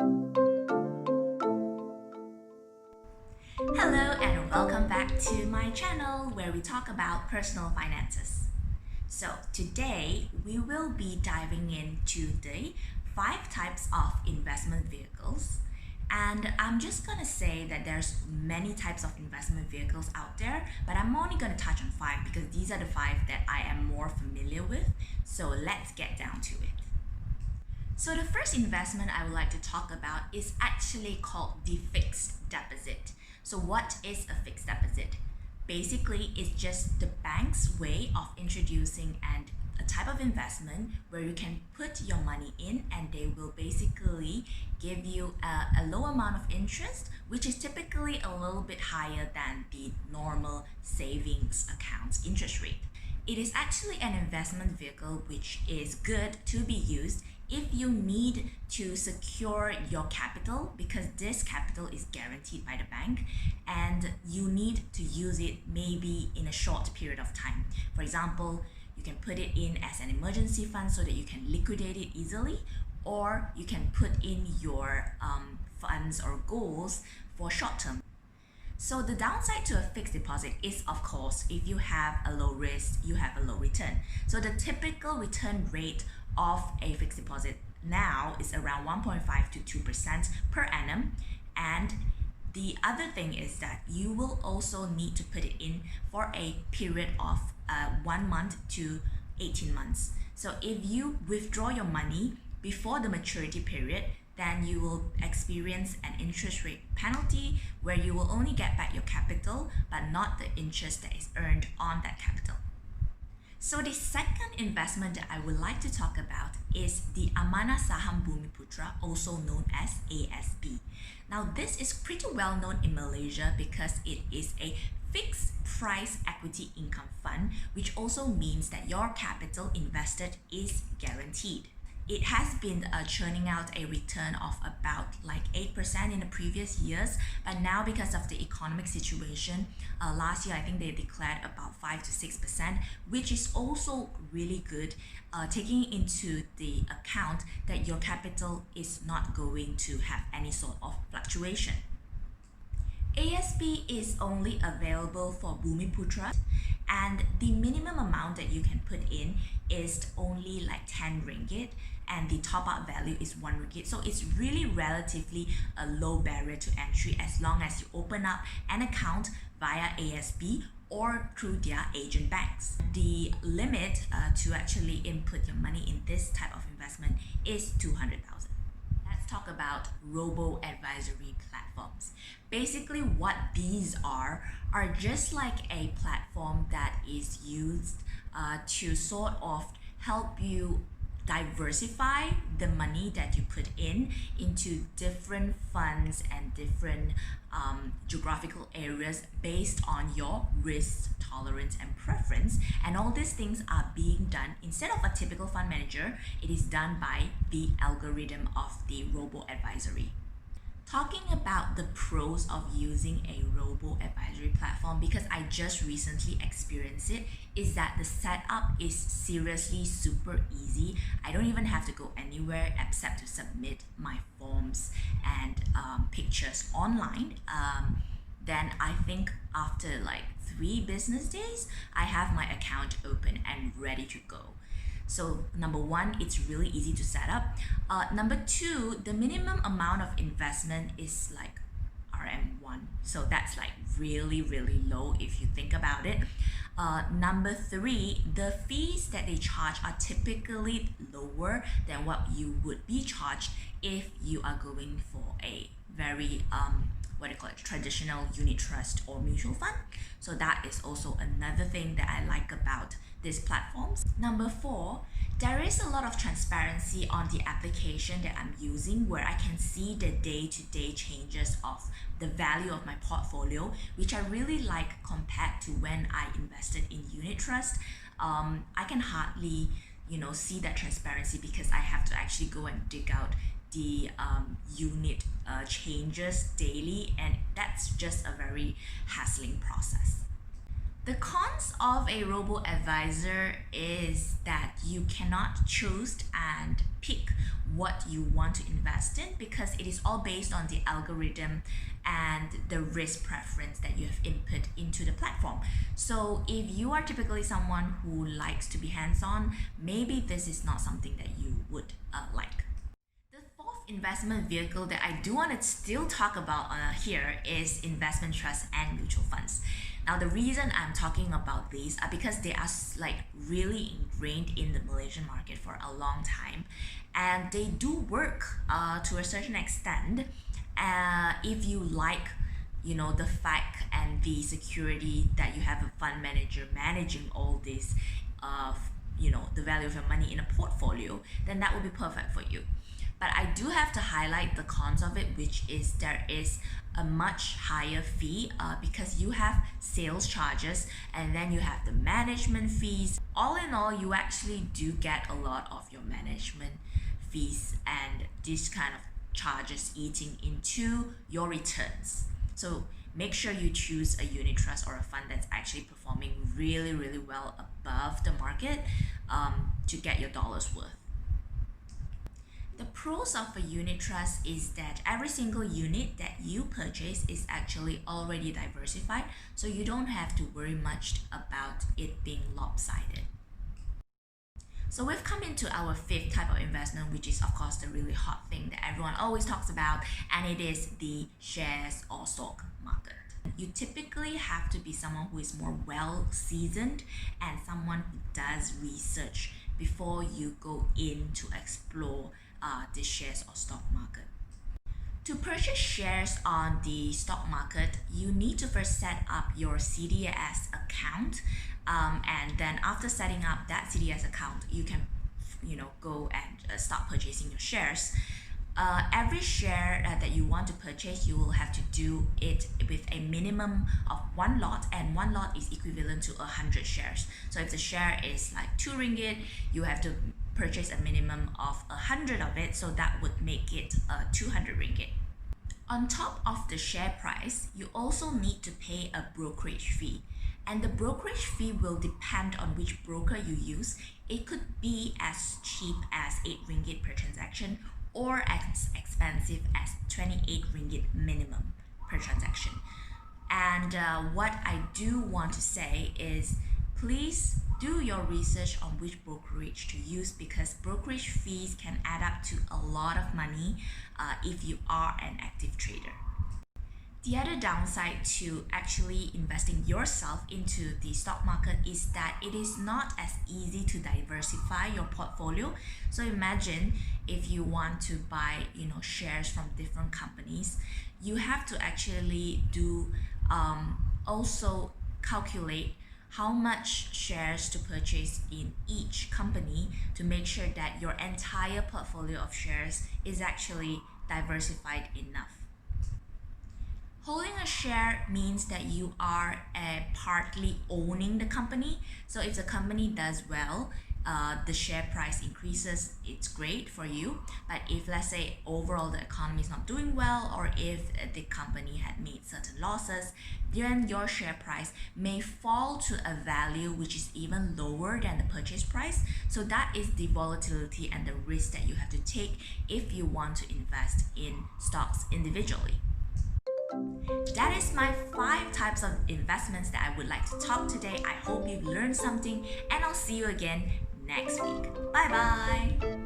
Hello and welcome back to my channel where we talk about personal finances. So today we will be diving into the 5 types of investment vehicles, and I'm just gonna say that there's many types of investment vehicles out there, but I'm only gonna touch on 5 because these are the 5 that I am more familiar with. So let's get down to it. So the first investment I would like to talk about is actually called the fixed deposit. So what is a fixed deposit? Basically, it's just the bank's way of introducing a type of investment where you can put your money in and they will basically give you a low amount of interest, which is typically a little bit higher than the normal savings account's interest rate. It is actually an investment vehicle which is good to be used if you need to secure your capital, because this capital is guaranteed by the bank and you need to use it maybe in a short period of time. For example, you can put it in as an emergency fund so that you can liquidate it easily, or you can put in your funds or goals for short term. So the downside to a fixed deposit is, of course, if you have a low risk, you have a low return. So the typical return rate of a fixed deposit now is around 1.5 to 2% per annum. And the other thing is that you will also need to put it in for a period of 1 month to 18 months. So if you withdraw your money before the maturity period, then you will experience an interest rate penalty where you will only get back your capital but not the interest that is earned on that capital. So the second investment that I would like to talk about is the Amanah Saham Bumiputera, also known as ASB. Now this is pretty well known in Malaysia because it is a fixed price equity income fund, which also means that your capital invested is guaranteed. It has been churning out a return of about like 8% in the previous years, but now because of the economic situation, last year I think they declared about 5 to 6%, which is also really good, taking into the account that your capital is not going to have any sort of fluctuation. ASB is only available for Bumiputera, and the minimum amount that you can put in is only like 10 ringgit, and the top up value is 1 ringgit. So it's really relatively a low barrier to entry as long as you open up an account via ASB or through their agent banks. The limit to actually input your money in this type of investment is 200,000. Let's talk about Robo-advisory platforms. Basically what these are just like a platform that is used to sort of help you diversify the money that you put in into different funds and different geographical areas based on your risk tolerance and preference, and all these things are being done instead of a typical fund manager. It is done by the algorithm of the Robo-advisory. Talking about the pros of using a robo-advisory platform, because I just recently experienced it, is that the setup is seriously super easy. I don't even have to go anywhere except to submit my forms and pictures online. Then I think after like 3 business days, I have my account open and ready to go. So number 1, it's really easy to set up. Number 2, the minimum amount of investment is like RM1. So that's like really, really low if you think about it. Number 3, the fees that they charge are typically lower than what you would be charged if you are going for a very traditional unit trust or mutual fund. So that is also another thing that I like about these platforms. Number 4, there is a lot of transparency on the application that I'm using, where I can see the day-to-day changes of the value of my portfolio, which I really like compared to when I invested in unit trust. I can hardly see that transparency because I have to actually go and dig out the unit changes daily, and that's just a very hassling process. The cons of a robo-advisor is that you cannot choose and pick what you want to invest in because it is all based on the algorithm and the risk preference that you have input into the platform. So if you are typically someone who likes to be hands-on, maybe this is not something that you would like. The fourth investment vehicle that I do want to still talk about here is investment trusts and mutual funds. Now, the reason I'm talking about these are because they are like really ingrained in the Malaysian market for a long time, and they do work to a certain extent. If you like, the fact and the security that you have a fund manager managing all this, the value of your money in a portfolio, then that would be perfect for you. But I do have to highlight the cons of it, which is there is a much higher fee because you have sales charges and then you have the management fees. All in all, you actually do get a lot of your management fees and this kind of charges eating into your returns. So make sure you choose a unit trust or a fund that's actually performing really, really well above the market to get your dollars worth. The pros of a unit trust is that every single unit that you purchase is actually already diversified, so you don't have to worry much about it being lopsided. So we've come into our fifth type of investment, which is of course the really hot thing that everyone always talks about, and it is the shares or stock market. You typically have to be someone who is more well seasoned and someone who does research before you go in to explore the shares or stock market. To purchase shares on the stock market, you need to first set up your CDS account, and then after setting up that CDS account, you can go and start purchasing your shares. Every share that you want to purchase, you will have to do it with a minimum of one lot, and one lot is equivalent to 100 shares. So if the share is like 2 ringgit, you have to purchase a minimum of 100 of it, so that would make it 200 ringgit. On top of the share price, you also need to pay a brokerage fee, and the brokerage fee will depend on which broker you use. It could be as cheap as 8 ringgit per transaction or as expensive as 28 ringgit minimum per transaction. And what I do want to say is please do your research on which brokerage to use, because brokerage fees can add up to a lot of money if you are an active trader. The other downside to actually investing yourself into the stock market is that it is not as easy to diversify your portfolio. So imagine if you want to buy shares from different companies, you have to actually do also calculate how much shares to purchase in each company to make sure that your entire portfolio of shares is actually diversified enough. Holding a share means that you are partly owning the company. So if the company does well, the share price increases, it's great for you. But if, let's say, overall the economy is not doing well, or if the company had made certain losses, then your share price may fall to a value which is even lower than the purchase price. So that is the volatility and the risk that you have to take if you want to invest in stocks individually. That is my 5 types of investments that I would like to talk today. I hope you've learned something, and I'll see you again next week. Bye bye.